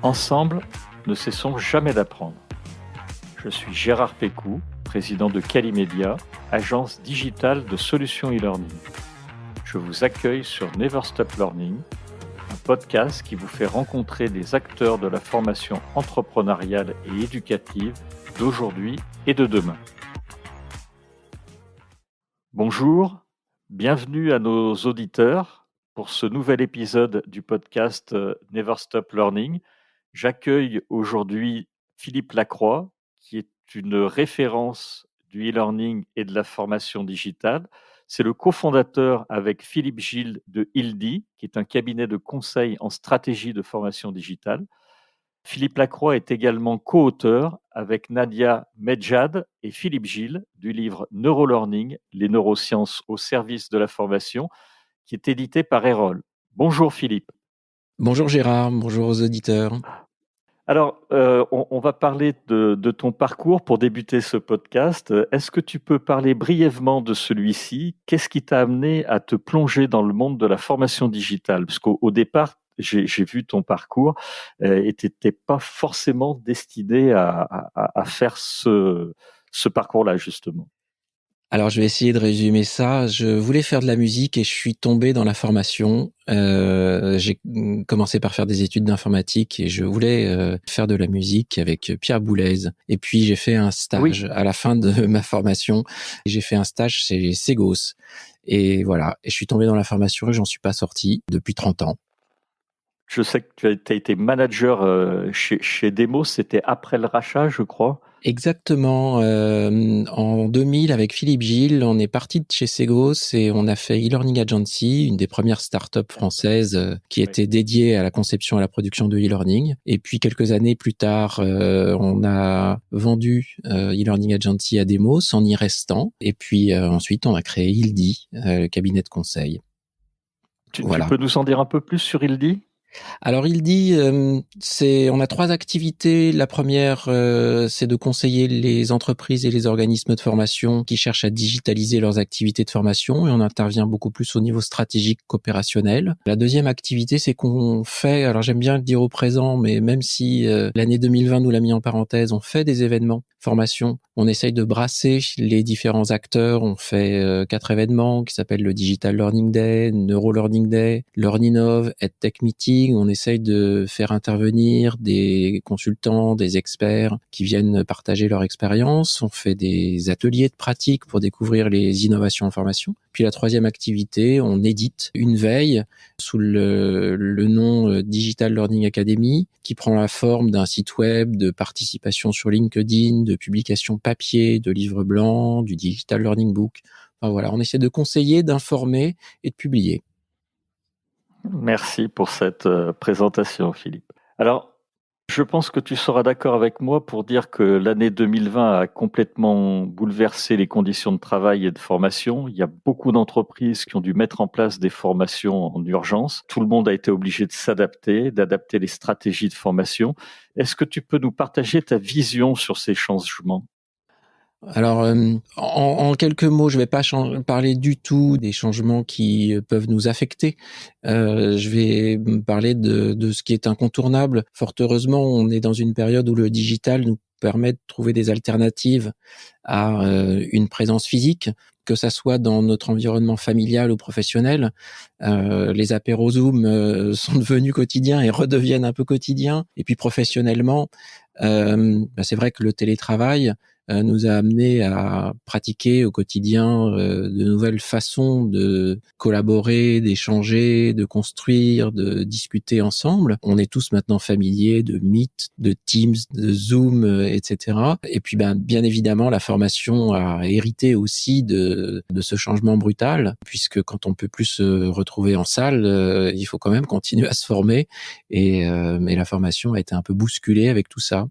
Ensemble, ne cessons jamais d'apprendre. Je suis Gérard Pécou, président de Calimedia, agence digitale de solutions e-learning. Je vous accueille sur Never Stop Learning, un podcast qui vous fait rencontrer des acteurs de la formation entrepreneuriale et éducative d'aujourd'hui et de demain. Bonjour, bienvenue à nos auditeurs pour ce nouvel épisode du podcast Never Stop Learning. J'accueille aujourd'hui Philippe Lacroix, qui est une référence du e-learning et de la formation digitale. C'est le cofondateur avec Philippe Gilles de Ildi, qui est un cabinet de conseil en stratégie de formation digitale. Philippe Lacroix est également co-auteur avec Nadia Medjad et Philippe Gilles du livre Neurolearning, les neurosciences au service de la formation, qui est édité par Erol. Bonjour Philippe. Bonjour Gérard, bonjour aux auditeurs. Alors, on va parler de ton parcours pour débuter ce podcast. Est-ce que tu peux parler brièvement de celui-ci? Qu'est-ce qui t'a amené à te plonger dans le monde de la formation digitale? Parce qu'au départ, j'ai vu ton parcours et tu n'étais pas forcément destiné à faire ce parcours-là, justement. Alors je vais essayer de résumer ça. Je voulais faire de la musique et je suis tombé dans la formation. J'ai commencé par faire des études d'informatique et je voulais faire de la musique avec Pierre Boulez. Et puis j'ai fait un stage à la fin de ma formation. J'ai fait un stage chez Segos. Et voilà, et je suis tombé dans la formation et j'en suis pas sorti depuis 30 ans. Je sais que tu as été manager chez Demos, c'était après le rachat, je crois. Exactement. En 2000, avec Philippe Gilles, on est parti de chez Segos et on a fait e-learning agency, une des premières startups françaises qui était dédiée à la conception et à la production de e-learning. Et puis quelques années plus tard, on a vendu e-learning agency à Demos en y restant. Et puis ensuite, on a créé Ildi, le cabinet de conseil. Tu peux nous en dire un peu plus sur Ildi ? Alors Ildi, on a 3 activités. La première, c'est de conseiller les entreprises et les organismes de formation qui cherchent à digitaliser leurs activités de formation et on intervient beaucoup plus au niveau stratégique qu'opérationnel. La deuxième activité, c'est qu'on fait, alors j'aime bien le dire au présent, mais même si l'année 2020 nous l'a mis en parenthèse, on fait des événements formation. On essaye de brasser les différents acteurs. On fait 4 événements qui s'appellent le Digital Learning Day, Neuro Learning Day, LearnInnov, EdTech Meeting. On essaye de faire intervenir des consultants, des experts qui viennent partager leur expérience. On fait des ateliers de pratique pour découvrir les innovations en formation. Puis la troisième activité, on édite une veille sous le nom Digital Learning Academy qui prend la forme d'un site web, de participation sur LinkedIn, de publication papier, de livres blancs, du Digital Learning Book. Enfin voilà, on essaie de conseiller, d'informer et de publier. Merci pour cette présentation, Philippe. Alors, je pense que tu seras d'accord avec moi pour dire que l'année 2020 a complètement bouleversé les conditions de travail et de formation. Il y a beaucoup d'entreprises qui ont dû mettre en place des formations en urgence. Tout le monde a été obligé de s'adapter, d'adapter les stratégies de formation. Est-ce que tu peux nous partager ta vision sur ces changements ? Alors, en quelques mots, je vais pas parler du tout des changements qui peuvent nous affecter. Je vais parler de ce qui est incontournable. Fort heureusement, on est dans une période où le digital nous permet de trouver des alternatives à une présence physique, que ça soit dans notre environnement familial ou professionnel. Les apéros Zoom sont devenus quotidiens et redeviennent un peu quotidiens. Et puis professionnellement, c'est vrai que le télétravail nous a amené à pratiquer au quotidien de nouvelles façons de collaborer, d'échanger, de construire, de discuter ensemble. On est tous maintenant familiers de Meet, de Teams, de Zoom, etc. Et puis bien évidemment, la formation a hérité aussi de ce changement brutal, puisque quand on peut plus se retrouver en salle, il faut quand même continuer à se former. Mais la formation a été un peu bousculée avec tout ça.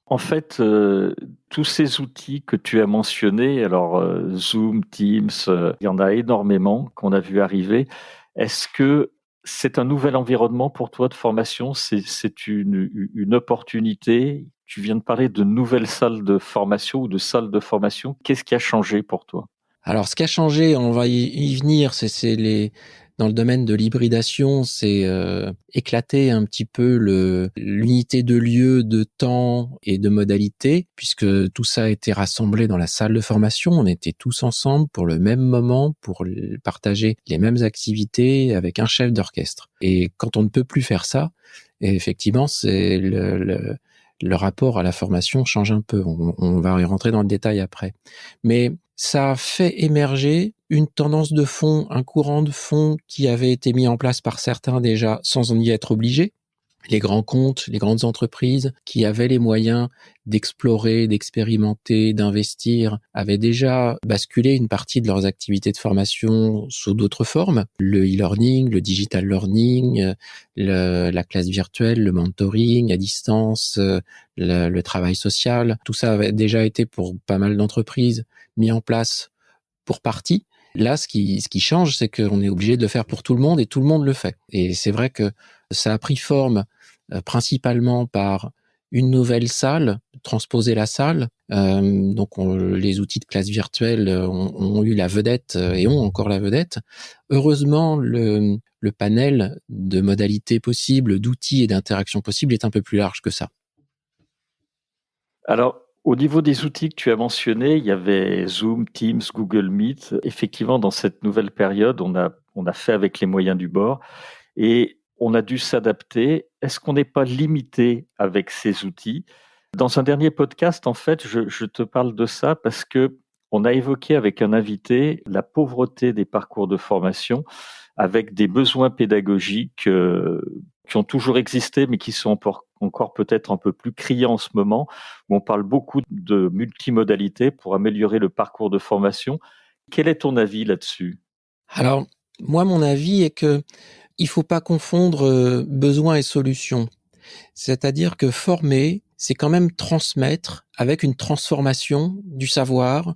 En fait, tous ces outils que tu as mentionnés, alors Zoom, Teams, il y en a énormément qu'on a vu arriver. Est-ce que c'est un nouvel environnement pour toi de formation ? C'est une opportunité ? Tu viens de parler de nouvelles salles de formation ou de salles de formation. Qu'est-ce qui a changé pour toi ? Alors, ce qui a changé, on va y venir, dans le domaine de l'hybridation, c'est éclater un petit peu l'unité de lieu, de temps et de modalité, puisque tout ça a été rassemblé dans la salle de formation. On était tous ensemble pour le même moment, pour partager les mêmes activités avec un chef d'orchestre. Et quand on ne peut plus faire ça, effectivement, c'est le rapport à la formation change un peu. On va y rentrer dans le détail après. Mais ça a fait émerger une tendance de fond, un courant de fond qui avait été mis en place par certains déjà sans en y être obligés. Les grands comptes, les grandes entreprises qui avaient les moyens d'explorer, d'expérimenter, d'investir, avaient déjà basculé une partie de leurs activités de formation sous d'autres formes. Le e-learning, le digital learning, la classe virtuelle, le mentoring à distance, le travail social. Tout ça avait déjà été pour pas mal d'entreprises mis en place pour partie. Là, ce qui change, c'est qu'on est obligé de le faire pour tout le monde et tout le monde le fait. Et c'est vrai que ça a pris forme principalement par une nouvelle salle, transposer la salle. Donc, les outils de classe virtuelle ont eu la vedette et ont encore la vedette. Heureusement, le panel de modalités possibles, d'outils et d'interactions possibles est un peu plus large que ça. Alors, au niveau des outils que tu as mentionnés, il y avait Zoom, Teams, Google Meet. Effectivement, dans cette nouvelle période, on a fait avec les moyens du bord et on a dû s'adapter. Est-ce qu'on n'est pas limité avec ces outils? Dans un dernier podcast, en fait, je te parle de ça parce que on a évoqué avec un invité la pauvreté des parcours de formation avec des besoins pédagogiques qui ont toujours existé, mais qui sont encore peut-être un peu plus criants en ce moment, où on parle beaucoup de multimodalité pour améliorer le parcours de formation. Quel est ton avis là-dessus? Alors, moi, mon avis est que il faut pas confondre besoin et solution. C'est-à-dire que former, c'est quand même transmettre avec une transformation du savoir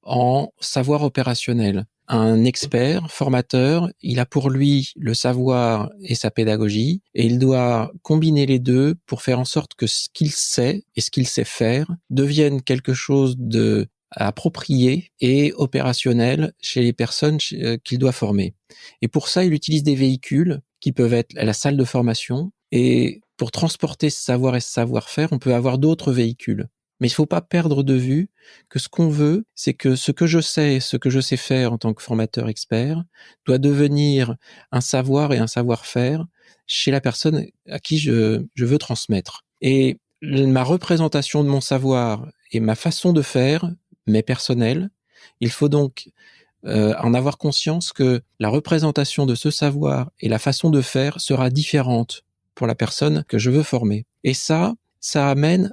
en savoir opérationnel. Un expert, formateur, il a pour lui le savoir et sa pédagogie, et il doit combiner les deux pour faire en sorte que ce qu'il sait et ce qu'il sait faire deviennent quelque chose de approprié et opérationnel chez les personnes qu'il doit former. Et pour ça, il utilise des véhicules qui peuvent être la salle de formation, et pour transporter ce savoir et ce savoir-faire, on peut avoir d'autres véhicules. Mais il ne faut pas perdre de vue que ce qu'on veut, c'est que ce que je sais, ce que je sais faire en tant que formateur expert, doit devenir un savoir et un savoir-faire chez la personne à qui je veux transmettre. Et ma représentation de mon savoir et ma façon de faire m'est personnelle. Il faut donc en avoir conscience que la représentation de ce savoir et la façon de faire sera différente pour la personne que je veux former. Et ça amène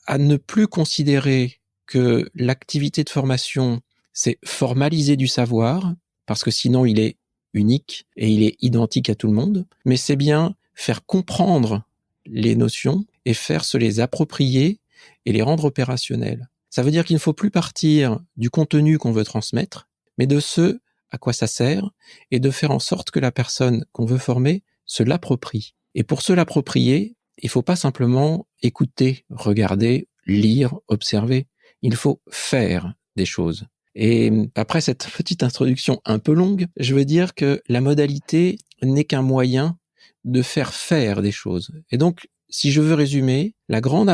à ne plus considérer que l'activité de formation, c'est formaliser du savoir, parce que sinon il est unique et il est identique à tout le monde, mais c'est bien faire comprendre les notions et faire se les approprier et les rendre opérationnelles. Ça veut dire qu'il ne faut plus partir du contenu qu'on veut transmettre, mais de ce à quoi ça sert, et de faire en sorte que la personne qu'on veut former se l'approprie. Et pour se l'approprier, il faut pas simplement écouter, regarder, lire, observer. Il faut faire des choses. Et après cette petite introduction un peu longue, je veux dire que la modalité n'est qu'un moyen de faire des choses. Et donc, si je veux résumer, la grande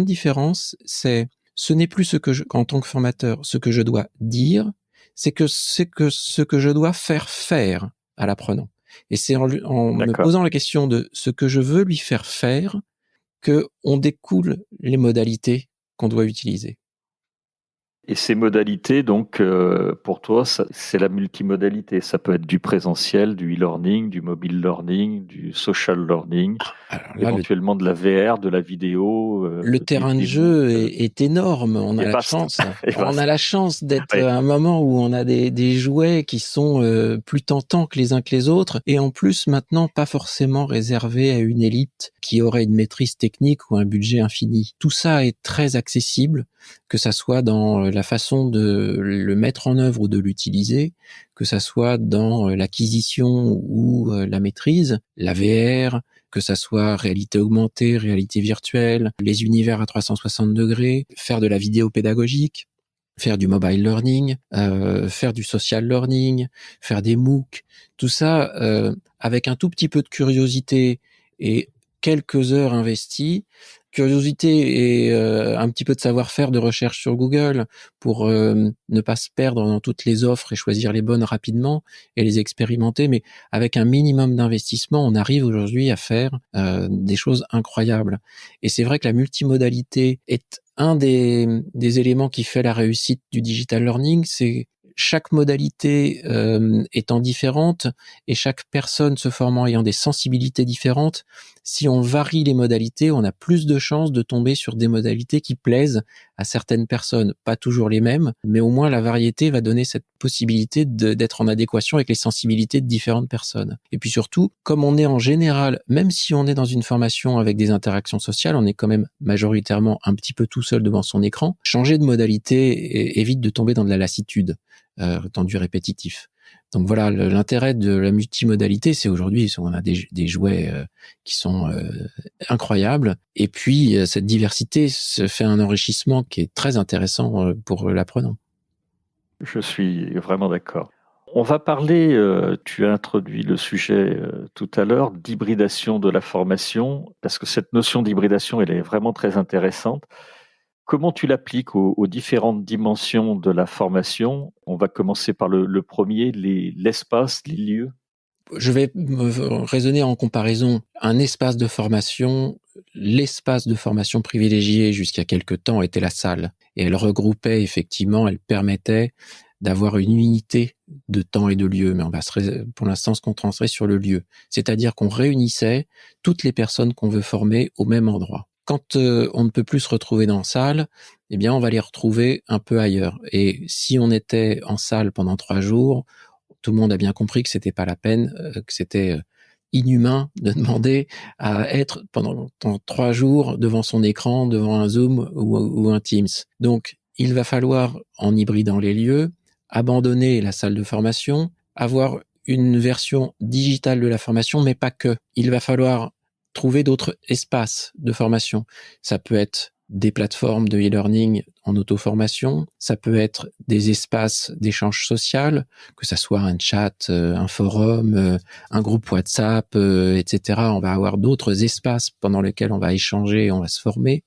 différence, c'est ce n'est plus en tant que formateur, ce que je dois dire, c'est ce que je dois faire à l'apprenant. Et c'est en me posant la question de ce que je veux lui faire faire que on découle les modalités qu'on doit utiliser. Et ces modalités, donc, pour toi, c'est la multimodalité. Ça peut être du présentiel, du e-learning, du mobile learning, du social learning, Là, éventuellement de la VR, de la vidéo. Le terrain de jeu est énorme. On a la chance. On a la chance d'être à un moment où on a des jouets qui sont plus tentants que les uns que les autres, et en plus maintenant pas forcément réservés à une élite qui aurait une maîtrise technique ou un budget infini. Tout ça est très accessible, que ça soit dans la façon de le mettre en œuvre ou de l'utiliser, que ça soit dans l'acquisition ou la maîtrise, la VR, que ça soit réalité augmentée, réalité virtuelle, les univers à 360 degrés, faire de la vidéo pédagogique. faire du mobile learning, faire du social learning, faire des MOOC, tout ça avec un tout petit peu de curiosité et quelques heures investies, curiosité et un petit peu de savoir-faire de recherche sur Google pour ne pas se perdre dans toutes les offres et choisir les bonnes rapidement et les expérimenter, mais avec un minimum d'investissement, on arrive aujourd'hui à faire des choses incroyables. Et c'est vrai que la multimodalité est un des éléments qui fait la réussite du digital learning, c'est chaque modalité étant différente et chaque personne se formant ayant des sensibilités différentes, si on varie les modalités, on a plus de chances de tomber sur des modalités qui plaisent à certaines personnes. Pas toujours les mêmes, mais au moins la variété va donner cette possibilité d'être en adéquation avec les sensibilités de différentes personnes. Et puis surtout, comme on est en général, même si on est dans une formation avec des interactions sociales, on est quand même majoritairement un petit peu tout seul devant son écran, changer de modalité évite de tomber dans de la lassitude, dans du répétitif. Donc voilà, l'intérêt de la multimodalité, c'est aujourd'hui, on a des jouets qui sont incroyables. Et puis, cette diversité se fait un enrichissement qui est très intéressant pour l'apprenant. Je suis vraiment d'accord. On va parler, tu as introduit le sujet tout à l'heure, d'hybridation de la formation, parce que cette notion d'hybridation, elle est vraiment très intéressante. Comment tu l'appliques aux différentes dimensions de la formation? On va commencer par le premier, l'espace, les lieux. Je vais raisonner en comparaison. Un espace de formation, l'espace de formation privilégié jusqu'à quelque temps était la salle. Et elle regroupait effectivement, elle permettait d'avoir une unité de temps et de lieu. Mais on va pour l'instant se concentrer sur le lieu. C'est-à-dire qu'on réunissait toutes les personnes qu'on veut former au même endroit. Quand on ne peut plus se retrouver dans la salle, eh bien, on va les retrouver un peu ailleurs. Et si on était en salle pendant 3 jours, tout le monde a bien compris que c'était pas la peine, que c'était inhumain de demander à être pendant 3 jours devant son écran, devant un Zoom ou un Teams. Donc, il va falloir, en hybridant les lieux, abandonner la salle de formation, avoir une version digitale de la formation, mais pas que. Il va falloir trouver d'autres espaces de formation. Ça peut être des plateformes de e-learning en auto-formation, ça peut être des espaces d'échange social, que ça soit un chat, un forum, un groupe WhatsApp, etc. On va avoir d'autres espaces pendant lesquels on va échanger, on va se former.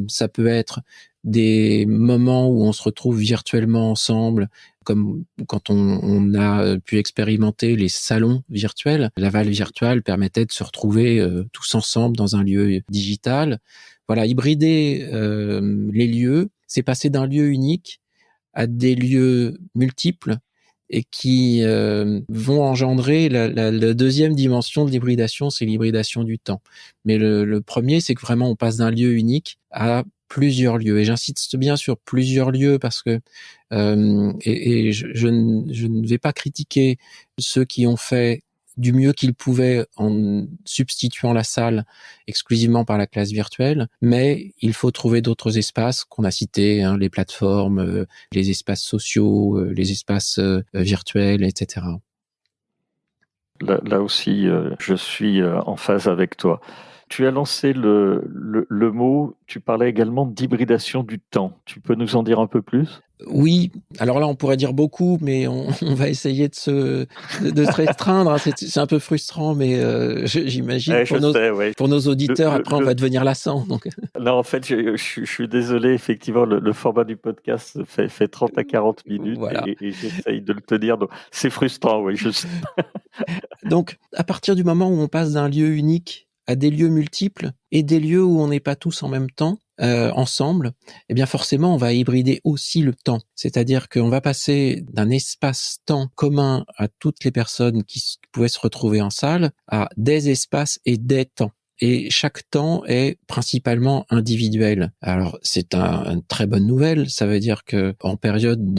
Ça peut être des moments où on se retrouve virtuellement ensemble, comme quand on a pu expérimenter les salons virtuels. La Val virtuelle permettait de se retrouver tous ensemble dans un lieu digital. Voilà, hybrider les lieux, c'est passer d'un lieu unique à des lieux multiples et qui vont engendrer la deuxième dimension de l'hybridation, c'est l'hybridation du temps. Mais le premier, c'est que vraiment on passe d'un lieu unique à plusieurs lieux. Et j'insiste bien sur plusieurs lieux parce que je ne vais pas critiquer ceux qui ont fait du mieux qu'ils pouvaient en substituant la salle exclusivement par la classe virtuelle, mais il faut trouver d'autres espaces qu'on a cités, hein, les plateformes, les espaces sociaux, les espaces virtuels, etc. Là aussi, je suis en phase avec toi. Tu as lancé le mot, tu parlais également d'hybridation du temps. Tu peux nous en dire un peu plus? Oui, alors là, on pourrait dire beaucoup, mais on va essayer de se restreindre. C'est un peu frustrant, mais j'imagine Ouais, je sais, ouais. pour nos auditeurs, après, on Le va devenir lassant. Donc. Non, en fait, je suis désolé, effectivement, le format du podcast fait 30 à 40 minutes Voilà. et j'essaye de le tenir. Donc, c'est frustrant, oui, je sais. Donc, à partir du moment où on passe d'un lieu unique à des lieux multiples et des lieux où on n'est pas tous en même temps, ensemble, eh bien forcément, on va hybrider aussi le temps. C'est-à-dire qu'on va passer d'un espace-temps commun à toutes les personnes qui pouvaient se retrouver en salle à des espaces et des temps. Et chaque temps est principalement individuel. Alors c'est une très bonne nouvelle. Ça veut dire que en période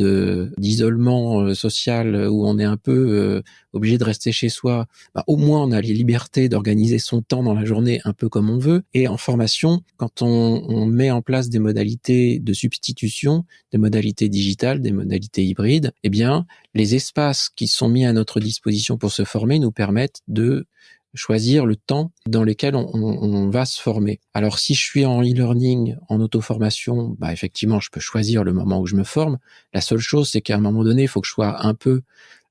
d'isolement social où on est un peu obligé de rester chez soi, au moins on a les libertés d'organiser son temps dans la journée un peu comme on veut. Et en formation, quand on met en place des modalités de substitution, des modalités digitales, des modalités hybrides, eh bien les espaces qui sont mis à notre disposition pour se former nous permettent de choisir le temps dans lequel on va se former. Alors si je suis en e-learning, en auto-formation, effectivement, je peux choisir le moment où je me forme. La seule chose, c'est qu'à un moment donné, il faut que je sois un peu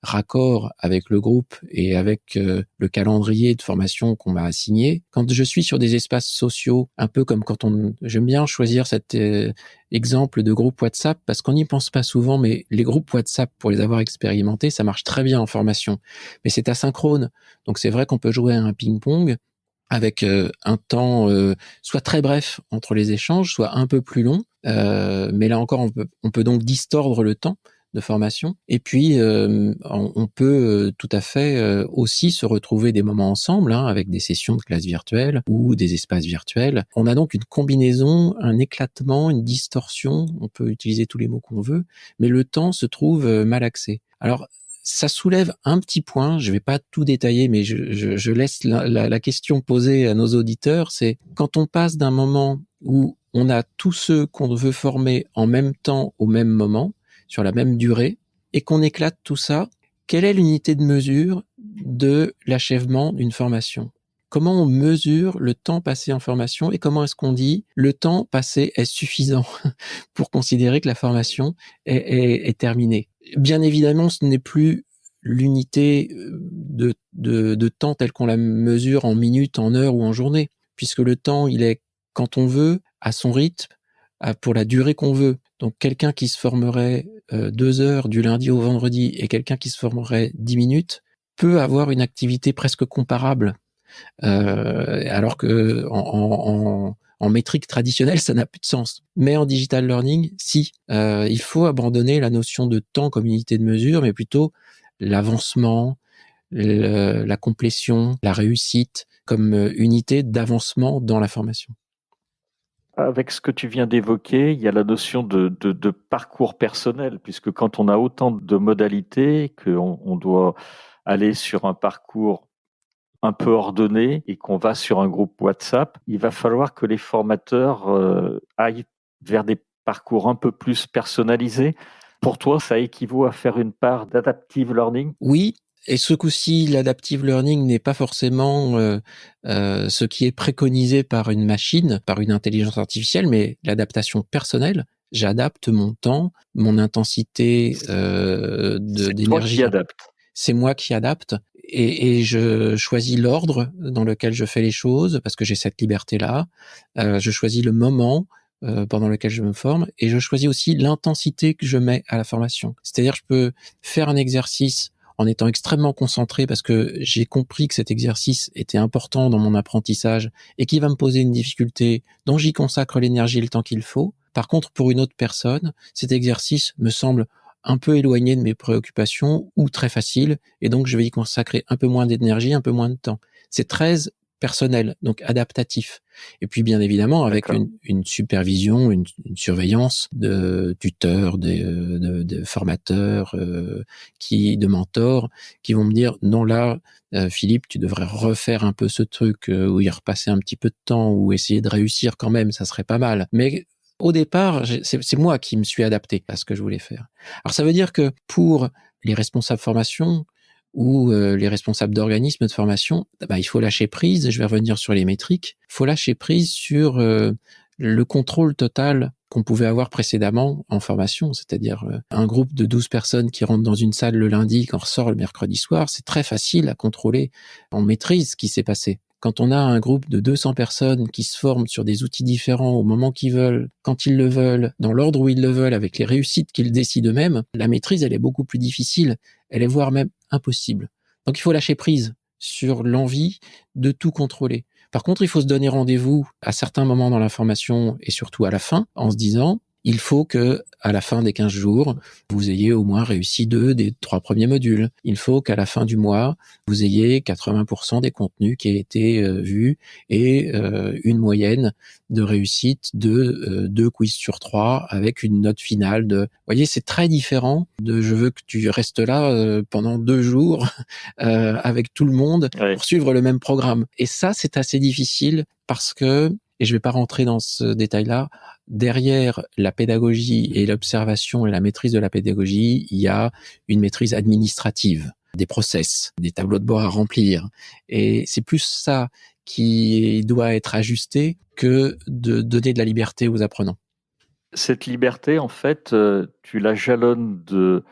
raccord avec le groupe et avec le calendrier de formation qu'on m'a assigné. Quand je suis sur des espaces sociaux, un peu comme j'aime bien choisir cet exemple de groupe WhatsApp parce qu'on n'y pense pas souvent, mais les groupes WhatsApp, pour les avoir expérimentés, ça marche très bien en formation. Mais c'est asynchrone. Donc c'est vrai qu'on peut jouer à un ping-pong avec un temps soit très bref entre les échanges, soit un peu plus long. Mais là encore, on peut donc distordre le temps de formation. Et puis, on peut tout à fait aussi se retrouver des moments ensemble, avec des sessions de classe virtuelle ou des espaces virtuels. On a donc une combinaison, un éclatement, une distorsion, on peut utiliser tous les mots qu'on veut, mais le temps se trouve malaxé. Alors, ça soulève un petit point, je vais pas tout détailler, mais je laisse la question posée à nos auditeurs, c'est quand on passe d'un moment où on a tous ceux qu'on veut former en même temps, au même moment, sur la même durée, et qu'on éclate tout ça, quelle est l'unité de mesure de l'achèvement d'une formation ? Comment on mesure le temps passé en formation et comment est-ce qu'on dit le temps passé est suffisant pour considérer que la formation est terminée ? Bien évidemment, ce n'est plus l'unité de temps telle qu'on la mesure en minutes, en heures ou en journées, puisque le temps, il est quand on veut, à son rythme, pour la durée qu'on veut. Donc quelqu'un qui se formerait 2 heures du lundi au vendredi et quelqu'un qui se formerait 10 minutes peut avoir une activité presque comparable. Alors que en métrique traditionnelle, ça n'a plus de sens. Mais en digital learning, si. Il faut abandonner la notion de temps comme unité de mesure, mais plutôt l'avancement, la complétion, la réussite comme unité d'avancement dans la formation. Avec ce que tu viens d'évoquer, il y a la notion de parcours personnel, puisque quand on a autant de modalités, qu'on doit aller sur un parcours un peu ordonné et qu'on va sur un groupe WhatsApp, il va falloir que les formateurs aillent vers des parcours un peu plus personnalisés. Pour toi, ça équivaut à faire une part d'adaptive learning ? Oui, et ce coup-ci, l'adaptive learning n'est pas forcément ce qui est préconisé par une machine, par une intelligence artificielle, mais l'adaptation personnelle. J'adapte mon temps, mon intensité d'énergie. C'est toi qui adaptes. C'est moi qui adapte et je choisis l'ordre dans lequel je fais les choses parce que j'ai cette liberté-là. Je choisis le moment pendant lequel je me forme et je choisis aussi l'intensité que je mets à la formation. C'est-à-dire, je peux faire un exercice en étant extrêmement concentré parce que j'ai compris que cet exercice était important dans mon apprentissage et qui va me poser une difficulté dont j'y consacre l'énergie et le temps qu'il faut. Par contre, pour une autre personne, cet exercice me semble un peu éloigné de mes préoccupations ou très facile, et donc je vais y consacrer un peu moins d'énergie, un peu moins de temps. C'est très personnel, donc adaptatif. Et puis bien évidemment avec une supervision, une surveillance de tuteurs, de formateurs, de mentors, qui vont me dire non là, Philippe, tu devrais refaire un peu ce truc, ou y repasser un petit peu de temps, ou essayer de réussir quand même, ça serait pas mal. Mais au départ, c'est moi qui me suis adapté à ce que je voulais faire. Alors ça veut dire que pour les responsables formation ou les responsables d'organismes de formation, il faut lâcher prise, je vais revenir sur les métriques, il faut lâcher prise sur le contrôle total qu'on pouvait avoir précédemment en formation, c'est-à-dire un groupe de 12 personnes qui rentrent dans une salle le lundi, qui en ressort le mercredi soir, c'est très facile à contrôler, on maîtrise ce qui s'est passé. Quand on a un groupe de 200 personnes qui se forment sur des outils différents au moment qu'ils veulent, quand ils le veulent, dans l'ordre où ils le veulent, avec les réussites qu'ils décident eux-mêmes, la maîtrise, elle est beaucoup plus difficile. Elle est voire même impossible. Donc il faut lâcher prise sur l'envie de tout contrôler. Par contre, il faut se donner rendez-vous à certains moments dans la formation et surtout à la fin, en se disant, il faut que, à la fin des 15 jours, vous ayez au moins réussi 2 des 3 premiers modules. Il faut qu'à la fin du mois, vous ayez 80% des contenus qui aient été vus et une moyenne de réussite de 2 quiz sur 3 avec une note finale de... Vous voyez, c'est très différent de je veux que tu restes là pendant 2 jours avec tout le monde pour suivre le même programme. Et ça, c'est assez difficile parce que, et je vais pas rentrer dans ce détail-là, derrière la pédagogie et l'observation et la maîtrise de la pédagogie, il y a une maîtrise administrative. des process, des tableaux de bord à remplir. Et c'est plus ça qui doit être ajusté que de donner de la liberté aux apprenants. Cette liberté, en fait, tu la jalonnes de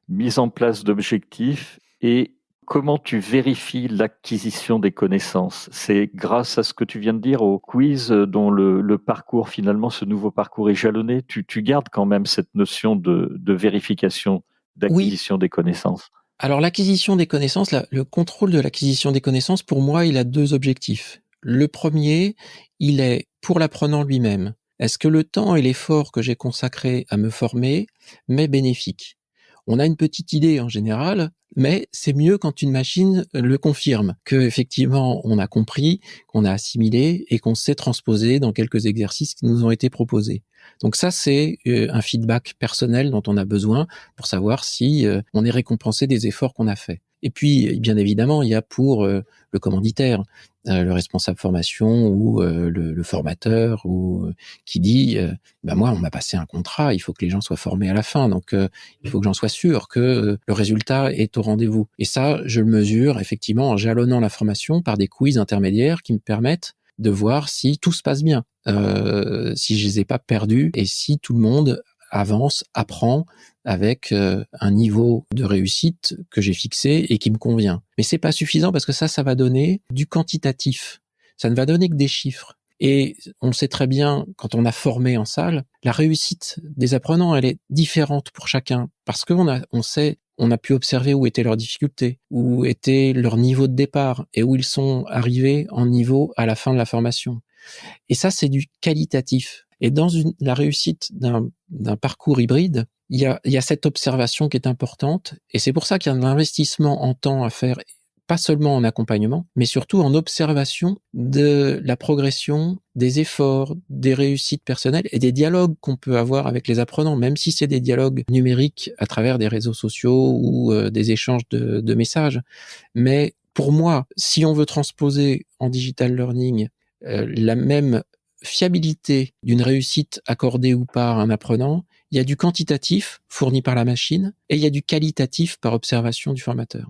mise en place d'objectifs et comment tu vérifies l'acquisition des connaissances? C'est grâce à ce que tu viens de dire au quiz dont le parcours, finalement, ce nouveau parcours est jalonné. Tu gardes quand même cette notion de vérification, Oui. d'acquisition des connaissances. Alors l'acquisition des connaissances, le contrôle de l'acquisition des connaissances, pour moi, il a 2 objectifs. Le premier, il est pour l'apprenant lui-même. Est-ce que le temps et l'effort que j'ai consacré à me former m'est bénéfique? On a une petite idée en général, mais c'est mieux quand une machine le confirme, qu'effectivement on a compris, qu'on a assimilé et qu'on sait transposer dans quelques exercices qui nous ont été proposés. Donc ça, c'est un feedback personnel dont on a besoin pour savoir si on est récompensé des efforts qu'on a faits. Et puis, bien évidemment, il y a pour le commanditaire, le responsable formation ou le formateur ou qui dit moi, on m'a passé un contrat, il faut que les gens soient formés à la fin, donc il faut que j'en sois sûr que le résultat est au rendez-vous. Et ça, je le mesure effectivement en jalonnant la formation par des quiz intermédiaires qui me permettent de voir si tout se passe bien, si je les ai pas perdus et si tout le monde avance, apprend avec un niveau de réussite que j'ai fixé et qui me convient. Mais c'est pas suffisant parce que ça va donner du quantitatif. Ça ne va donner que des chiffres. Et on sait très bien, quand on a formé en salle, la réussite des apprenants, elle est différente pour chacun parce qu'on on a pu observer où étaient leurs difficultés, où était leur niveau de départ et où ils sont arrivés en niveau à la fin de la formation. Et ça, c'est du qualitatif. Et dans la réussite d'un parcours hybride, il y a cette observation qui est importante. Et c'est pour ça qu'il y a un investissement en temps à faire, pas seulement en accompagnement, mais surtout en observation de la progression, des efforts, des réussites personnelles et des dialogues qu'on peut avoir avec les apprenants, même si c'est des dialogues numériques à travers des réseaux sociaux ou des échanges de messages. Mais pour moi, si on veut transposer en digital learning la même fiabilité d'une réussite accordée ou pas à un apprenant, il y a du quantitatif fourni par la machine et il y a du qualitatif par observation du formateur.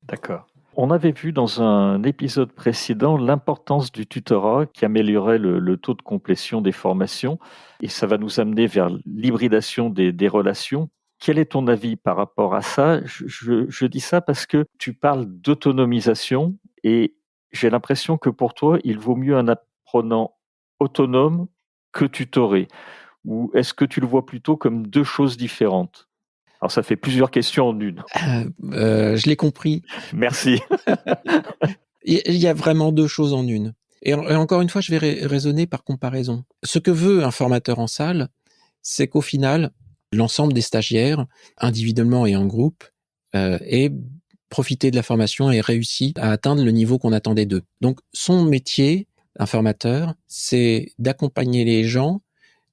D'accord. On avait vu dans un épisode précédent l'importance du tutorat qui améliorait le taux de complétion des formations et ça va nous amener vers l'hybridation des relations. Quel est ton avis par rapport à ça? Je dis ça parce que tu parles d'autonomisation et j'ai l'impression que pour toi, il vaut mieux un apprenant autonome que tutoré. Ou est-ce que tu le vois plutôt comme deux choses différentes? Alors ça fait plusieurs questions en une. Je l'ai compris. Merci. Il y a vraiment 2 choses en une. Et encore une fois, je vais raisonner par comparaison. Ce que veut un formateur en salle, c'est qu'au final, l'ensemble des stagiaires, individuellement et en groupe, aient profité de la formation et réussi à atteindre le niveau qu'on attendait d'eux. Donc son métier, un formateur, c'est d'accompagner les gens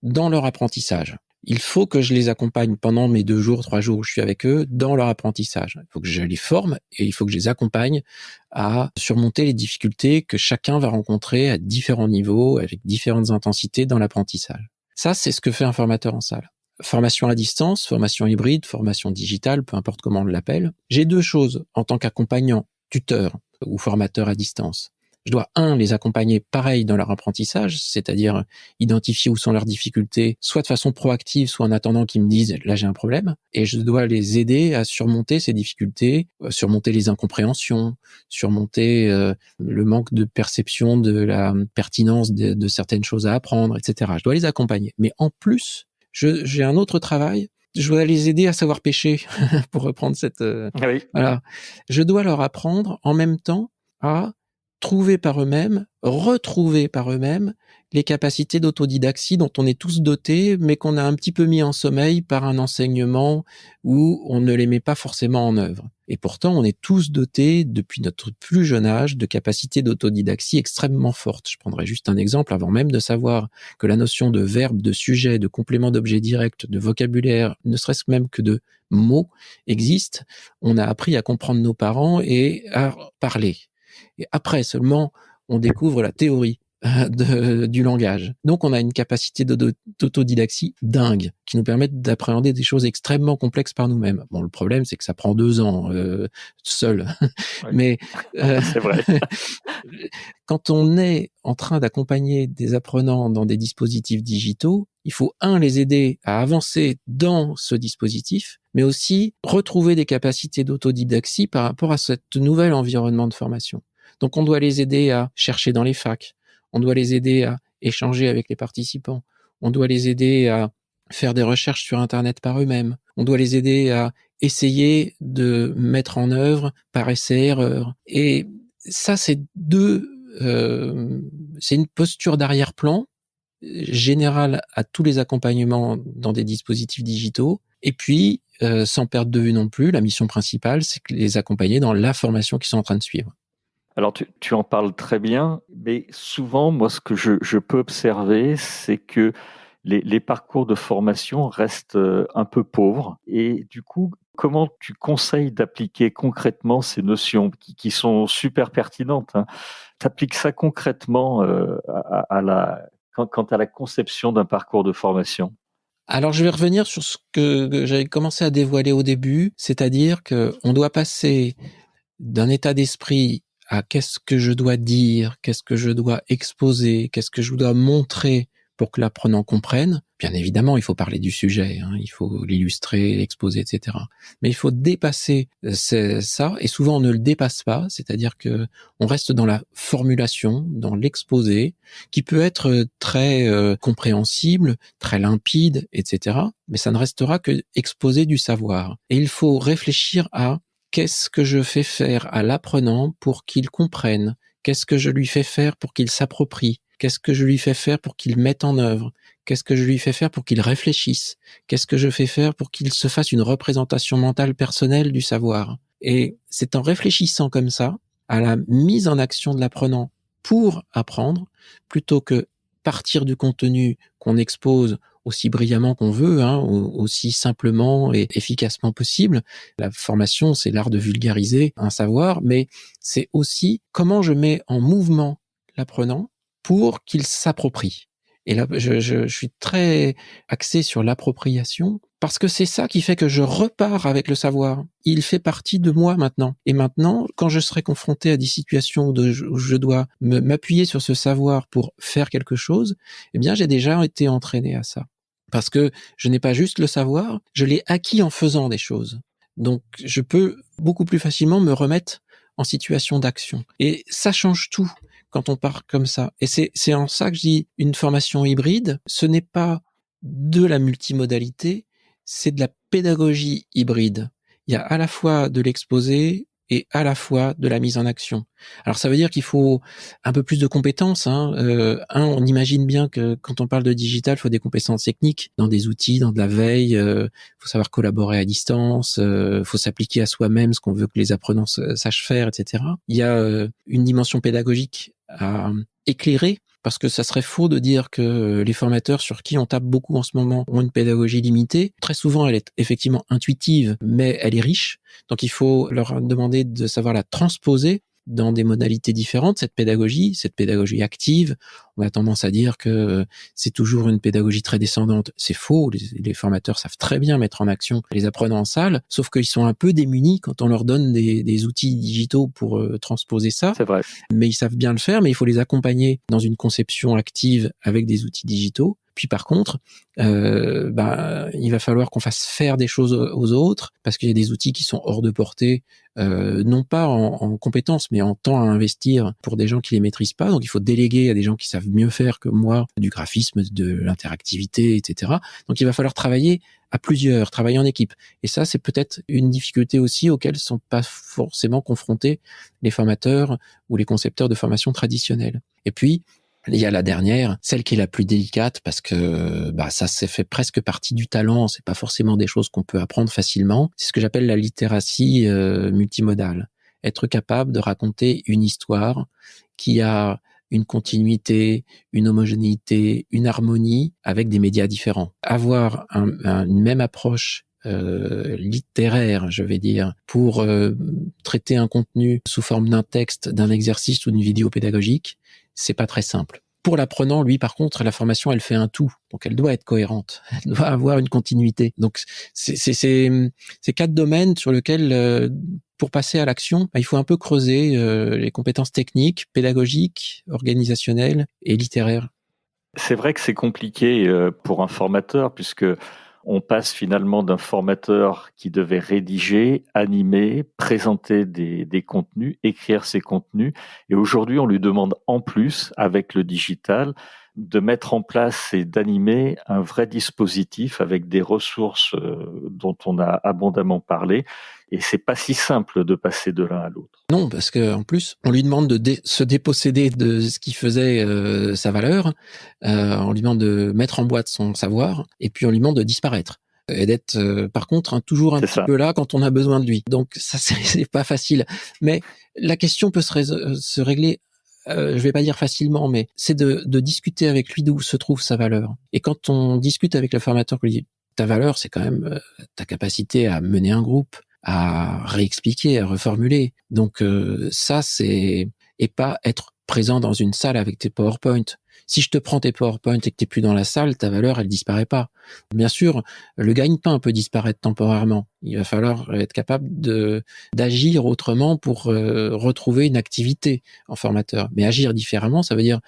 dans leur apprentissage. Il faut que je les accompagne pendant mes 2 jours, 3 jours où je suis avec eux dans leur apprentissage. Il faut que je les forme et il faut que je les accompagne à surmonter les difficultés que chacun va rencontrer à différents niveaux, avec différentes intensités dans l'apprentissage. Ça, c'est ce que fait un formateur en salle. Formation à distance, formation hybride, formation digitale, peu importe comment on l'appelle. J'ai 2 choses en tant qu'accompagnant, tuteur ou formateur à distance. Je dois, les accompagner pareil dans leur apprentissage, c'est-à-dire identifier où sont leurs difficultés, soit de façon proactive, soit en attendant qu'ils me disent « là j'ai un problème ». Et je dois les aider à surmonter ces difficultés, surmonter les incompréhensions, surmonter le manque de perception de la pertinence de certaines choses à apprendre, etc. Je dois les accompagner. Mais en plus, j'ai un autre travail. Je dois les aider à savoir pêcher, pour reprendre cette... Oui. Voilà. Je dois leur apprendre en même temps à trouver par eux-mêmes, retrouver par eux-mêmes les capacités d'autodidaxie dont on est tous dotés, mais qu'on a un petit peu mis en sommeil par un enseignement où on ne les met pas forcément en œuvre. Et pourtant, on est tous dotés, depuis notre plus jeune âge, de capacités d'autodidaxie extrêmement fortes. Je prendrai juste un exemple, avant même de savoir que la notion de verbe, de sujet, de complément d'objet direct, de vocabulaire, ne serait-ce même que de mots, existe. On a appris à comprendre nos parents et à parler. Et après seulement, on découvre la théorie du langage. Donc, on a une capacité d'autodidaxie dingue qui nous permet d'appréhender des choses extrêmement complexes par nous-mêmes. Bon, le problème, c'est que ça prend 2 ans seul. Oui. Mais C'est vrai. quand on est en train d'accompagner des apprenants dans des dispositifs digitaux, il faut, les aider à avancer dans ce dispositif, mais aussi retrouver des capacités d'autodidaxie par rapport à ce nouvel environnement de formation. Donc, on doit les aider à chercher dans les facs, on doit les aider à échanger avec les participants, on doit les aider à faire des recherches sur Internet par eux-mêmes, on doit les aider à essayer de mettre en œuvre par essai-erreur. Et ça, c'est c'est une posture d'arrière-plan générale à tous les accompagnements dans des dispositifs digitaux. Et puis, sans perdre de vue non plus, la mission principale, c'est que les accompagner dans la formation qu'ils sont en train de suivre. Alors, tu en parles très bien, mais souvent, moi, ce que je peux observer, c'est que les parcours de formation restent un peu pauvres. Et du coup, comment tu conseilles d'appliquer concrètement ces notions qui sont super pertinentes, hein? Tu appliques ça concrètement quant à la conception d'un parcours de formation? Alors, je vais revenir sur ce que j'avais commencé à dévoiler au début, c'est-à-dire qu'on doit passer d'un état d'esprit à qu'est-ce que je dois dire, qu'est-ce que je dois exposer, qu'est-ce que je dois montrer pour que l'apprenant comprenne. Bien évidemment, il faut parler du sujet, il faut l'illustrer, l'exposer, etc. Mais il faut dépasser ça, et souvent on ne le dépasse pas, c'est-à-dire que on reste dans la formulation, dans l'exposé, qui peut être très compréhensible, très limpide, etc. Mais ça ne restera que exposer du savoir. Et il faut réfléchir à qu'est-ce que je fais faire à l'apprenant pour qu'il comprenne? Qu'est-ce que je lui fais faire pour qu'il s'approprie? Qu'est-ce que je lui fais faire pour qu'il mette en œuvre? Qu'est-ce que je lui fais faire pour qu'il réfléchisse? Qu'est-ce que je fais faire pour qu'il se fasse une représentation mentale personnelle du savoir? Et c'est en réfléchissant comme ça à la mise en action de l'apprenant pour apprendre, plutôt que partir du contenu qu'on expose aussi brillamment qu'on veut, aussi simplement et efficacement possible. La formation, c'est l'art de vulgariser un savoir, mais c'est aussi comment je mets en mouvement l'apprenant pour qu'il s'approprie. Et là, je suis très axé sur l'appropriation parce que c'est ça qui fait que je repars avec le savoir. Il fait partie de moi maintenant. Et maintenant, quand je serai confronté à des situations où je dois m'appuyer sur ce savoir pour faire quelque chose, eh bien, j'ai déjà été entraîné à ça. Parce que je n'ai pas juste le savoir, je l'ai acquis en faisant des choses. Donc, je peux beaucoup plus facilement me remettre en situation d'action. Et ça change tout quand on part comme ça. Et c'est en ça que je dis une formation hybride, ce n'est pas de la multimodalité, c'est de la pédagogie hybride. Il y a à la fois de l'exposé et à la fois de la mise en action. Alors ça veut dire qu'il faut un peu plus de compétences. On imagine bien que quand on parle de digital, il faut des compétences techniques dans des outils, dans de la veille. Faut savoir collaborer à distance. Faut s'appliquer à soi-même ce qu'on veut que les apprenants sachent faire, etc. Il y a une dimension pédagogique à éclairer. Parce que ça serait faux de dire que les formateurs sur qui on tape beaucoup en ce moment ont une pédagogie limitée. Très souvent, elle est effectivement intuitive, mais elle est riche. Donc, il faut leur demander de savoir la transposer dans des modalités différentes, cette pédagogie active. On a tendance à dire que c'est toujours une pédagogie très descendante. C'est faux. Les formateurs savent très bien mettre en action les apprenants en salle, sauf qu'ils sont un peu démunis quand on leur donne des outils digitaux pour transposer ça. C'est vrai. Mais ils savent bien le faire, mais il faut les accompagner dans une conception active avec des outils digitaux. Puis par contre, il va falloir qu'on fasse faire des choses aux autres, parce qu'il y a des outils qui sont hors de portée, non pas en compétences, mais en temps à investir pour des gens qui les maîtrisent pas. Donc il faut déléguer à des gens qui savent mieux faire que moi du graphisme, de l'interactivité, etc. Donc il va falloir travailler à plusieurs, travailler en équipe. Et ça, c'est peut-être une difficulté aussi auxquelles ne sont pas forcément confrontés les formateurs ou les concepteurs de formation traditionnelle. Et puis, il y a la dernière, celle qui est la plus délicate, parce que ça fait presque partie du talent, c'est pas forcément des choses qu'on peut apprendre facilement. C'est ce que j'appelle la littératie multimodale. Être capable de raconter une histoire qui a une continuité, une homogénéité, une harmonie avec des médias différents. Avoir une même approche littéraire, je vais dire, pour traiter un contenu sous forme d'un texte, d'un exercice ou d'une vidéo pédagogique, c'est pas très simple. Pour l'apprenant, lui, par contre, la formation, elle fait un tout. Donc, elle doit être cohérente. Elle doit avoir une continuité. Donc, c'est ces 4 domaines sur lesquels, pour passer à l'action, il faut un peu creuser les compétences techniques, pédagogiques, organisationnelles et littéraires. C'est vrai que c'est compliqué pour un formateur, puisque on passe finalement d'un formateur qui devait rédiger, animer, présenter des contenus, écrire ses contenus. Et aujourd'hui, on lui demande en plus, avec le digital, de mettre en place et d'animer un vrai dispositif avec des ressources dont on a abondamment parlé. Et c'est pas si simple de passer de l'un à l'autre. Non, parce que en plus, on lui demande de se déposséder de ce qui faisait sa valeur. On lui demande de mettre en boîte son savoir, et puis on lui demande de disparaître et d'être, par contre, toujours un C'est petit ça. peu là quand on a besoin de lui. Donc ça, c'est pas facile. Mais la question peut se régler. Je vais pas dire facilement, mais c'est de discuter avec lui d'où se trouve sa valeur. Et quand on discute avec le formateur, lui dit ta valeur, c'est quand même ta capacité à mener un groupe, à réexpliquer, à reformuler. Donc ça, c'est et pas être présent dans une salle avec tes PowerPoint. Si je te prends tes PowerPoint et que t'es plus dans la salle, ta valeur, elle disparaît pas. Bien sûr, le gagne-pain peut disparaître temporairement. Il va falloir être capable d'agir autrement pour retrouver une activité en formateur. Mais agir différemment, ça veut dire,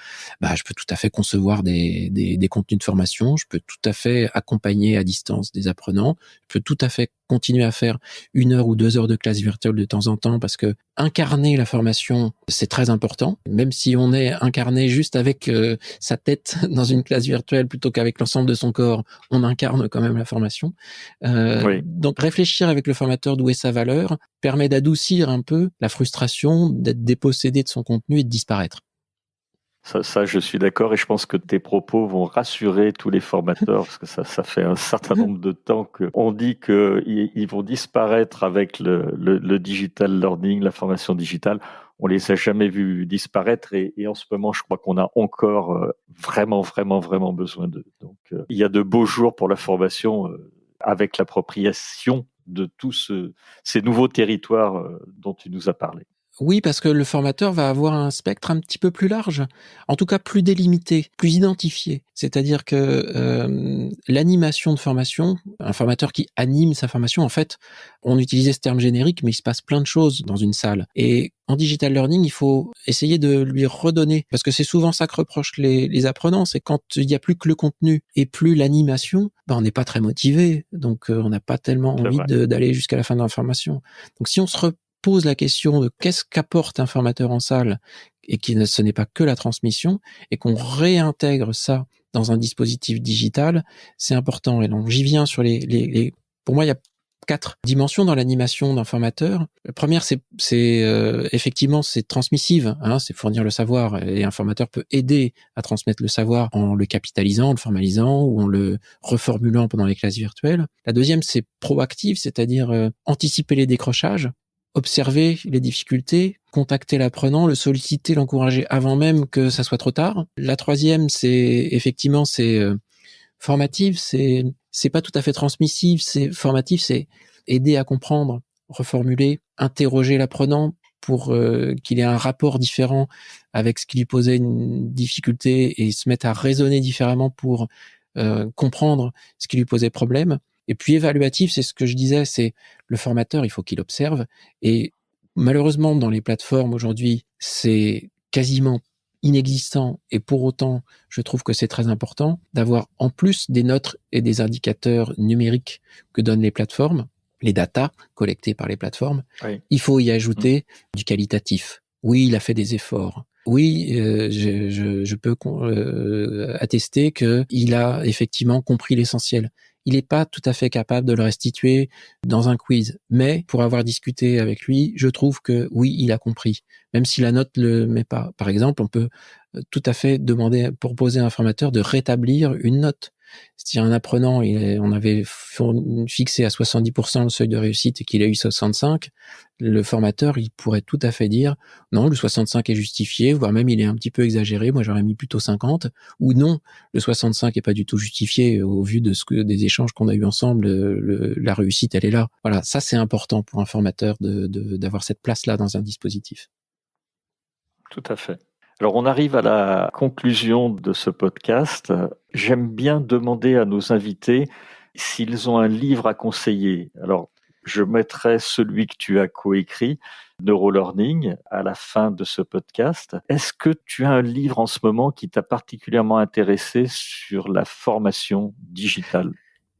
je peux tout à fait concevoir des contenus de formation, je peux tout à fait accompagner à distance des apprenants, je peux tout à fait continuer à faire 1 heure ou 2 heures de classe virtuelle de temps en temps, parce que incarner la formation, c'est très important. Même si on est incarné juste avec sa tête dans une classe virtuelle plutôt qu'avec l'ensemble de son corps, on incarne quand même la formation. Oui. Donc réfléchir avec le formateur d'où est sa valeur permet d'adoucir un peu la frustration d'être dépossédé de son contenu et de disparaître. Ça, je suis d'accord, et je pense que tes propos vont rassurer tous les formateurs, parce que ça fait un certain nombre de temps qu'on dit qu'ils vont disparaître avec le digital learning, la formation digitale. On les a jamais vus disparaître, et en ce moment, je crois qu'on a encore vraiment, vraiment, vraiment besoin d'eux. Donc, il y a de beaux jours pour la formation avec l'appropriation de tous ces nouveaux territoires dont tu nous as parlé. Oui, parce que le formateur va avoir un spectre un petit peu plus large, en tout cas plus délimité, plus identifié. C'est-à-dire que l'animation de formation, un formateur qui anime sa formation, en fait, on utilisait ce terme générique, mais il se passe plein de choses dans une salle. Et en digital learning, il faut essayer de lui redonner, parce que c'est souvent ça que reprochent les apprenants, c'est quand il n'y a plus que le contenu et plus l'animation, on n'est pas très motivé, donc on n'a pas tellement C'est envie vrai. d'aller jusqu'à la fin de la formation. Donc si on se pose la question de qu'est-ce qu'apporte un formateur en salle, et ce n'est pas que la transmission, et qu'on réintègre ça dans un dispositif digital, c'est important. Et donc j'y viens sur pour moi, il y a 4 dimensions dans l'animation d'un formateur. La première, c'est effectivement, c'est transmissive, c'est fournir le savoir, et un formateur peut aider à transmettre le savoir en le capitalisant, en le formalisant ou en le reformulant pendant les classes virtuelles. La deuxième, c'est proactive, c'est-à-dire anticiper les décrochages, observer les difficultés, contacter l'apprenant, le solliciter, l'encourager avant même que ça soit trop tard. La troisième, c'est formative, c'est pas tout à fait transmissive, c'est formatif, c'est aider à comprendre, reformuler, interroger l'apprenant pour qu'il ait un rapport différent avec ce qui lui posait une difficulté et se mettre à raisonner différemment pour comprendre ce qui lui posait problème. Et puis évaluatif, c'est ce que je disais, c'est le formateur, il faut qu'il observe. Et malheureusement, dans les plateformes aujourd'hui, c'est quasiment inexistant. Et pour autant, je trouve que c'est très important d'avoir, en plus des notes et des indicateurs numériques que donnent les plateformes, les datas collectées par les plateformes, Oui. il faut y ajouter du qualitatif. Oui, il a fait des efforts. Oui, je peux attester qu'il a effectivement compris l'essentiel. Il n'est pas tout à fait capable de le restituer dans un quiz, mais pour avoir discuté avec lui, je trouve que oui, il a compris, même si la note le met pas. Par exemple, on peut tout à fait proposer à un formateur de rétablir une note. Si un apprenant, on avait fixé à 70% le seuil de réussite et qu'il a eu 65, le formateur, il pourrait tout à fait dire non, le 65 est justifié, voire même il est un petit peu exagéré, moi j'aurais mis plutôt 50, ou non, le 65 est pas du tout justifié au vu des échanges qu'on a eu ensemble, la réussite elle est là. Voilà, ça c'est important pour un formateur d'avoir cette place-là dans un dispositif. Tout à fait. Alors, on arrive à la conclusion de ce podcast. J'aime bien demander à nos invités s'ils ont un livre à conseiller. Alors, je mettrai celui que tu as coécrit, Neurolearning, à la fin de ce podcast. Est-ce que tu as un livre en ce moment qui t'a particulièrement intéressé sur la formation digitale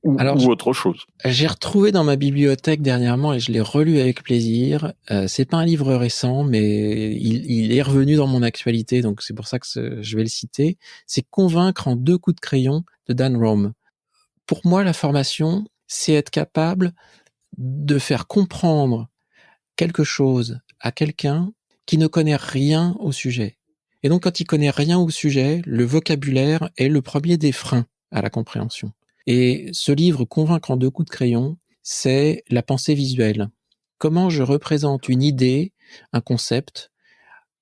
ou autre chose? J'ai retrouvé dans ma bibliothèque dernièrement et je l'ai relu avec plaisir. C'est pas un livre récent, mais il est revenu dans mon actualité, donc c'est pour ça que je vais le citer. C'est Convaincre en 2 coups de crayon de Dan Roam. Pour moi, la formation, c'est être capable de faire comprendre quelque chose à quelqu'un qui ne connaît rien au sujet. Et donc, quand il connaît rien au sujet, le vocabulaire est le premier des freins à la compréhension. Et ce livre, Convaincre en 2 coups de crayon, c'est la pensée visuelle. Comment je représente une idée, un concept,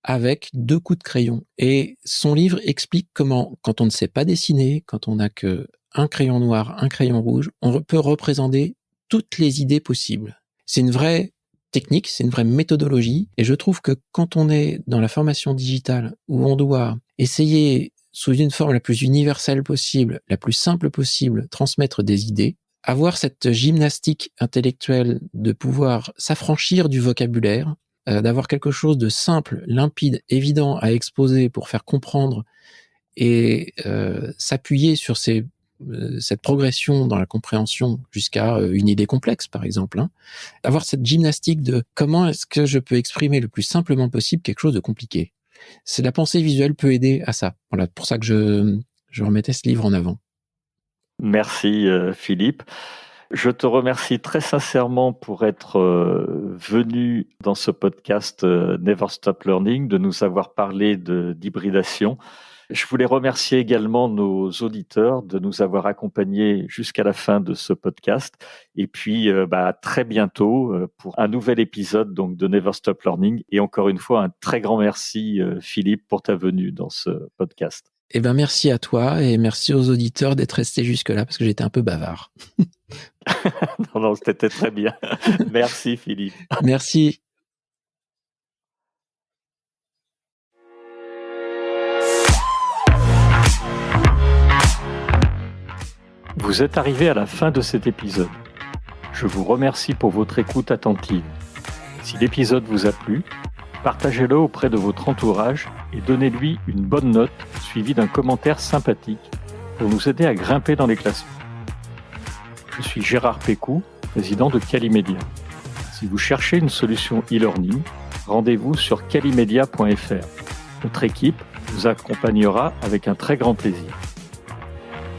avec 2 coups de crayon. Et son livre explique comment, quand on ne sait pas dessiner, quand on n'a que un crayon noir, un crayon rouge, on peut représenter toutes les idées possibles. C'est une vraie technique, c'est une vraie méthodologie. Et je trouve que quand on est dans la formation digitale, où on doit essayer sous une forme la plus universelle possible, la plus simple possible, transmettre des idées, avoir cette gymnastique intellectuelle de pouvoir s'affranchir du vocabulaire, d'avoir quelque chose de simple, limpide, évident à exposer pour faire comprendre et s'appuyer sur cette progression dans la compréhension jusqu'à une idée complexe, par exemple. Avoir cette gymnastique de comment est-ce que je peux exprimer le plus simplement possible quelque chose de compliqué. C'est la pensée visuelle peut aider à ça. Voilà, pour ça que je remettais ce livre en avant. Merci Philippe. Je te remercie très sincèrement pour être venu dans ce podcast Never Stop Learning, de nous avoir parlé d'hybridation. Je voulais remercier également nos auditeurs de nous avoir accompagnés jusqu'à la fin de ce podcast. Et puis, très bientôt pour un nouvel épisode donc, de Never Stop Learning. Et encore une fois, un très grand merci, Philippe, pour ta venue dans ce podcast. Eh ben, merci à toi et merci aux auditeurs d'être restés jusque-là parce que j'étais un peu bavard. Non, c'était très bien. Merci, Philippe. Merci. Vous êtes arrivé à la fin de cet épisode. Je vous remercie pour votre écoute attentive. Si l'épisode vous a plu, partagez-le auprès de votre entourage et donnez-lui une bonne note suivie d'un commentaire sympathique pour nous aider à grimper dans les classements. Je suis Gérard Pécou, président de Calimedia. Si vous cherchez une solution e-learning, rendez-vous sur calimedia.fr. Notre équipe vous accompagnera avec un très grand plaisir.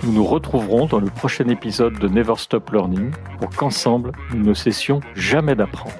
Nous nous retrouverons dans le prochain épisode de Never Stop Learning pour qu'ensemble, nous ne cessions jamais d'apprendre.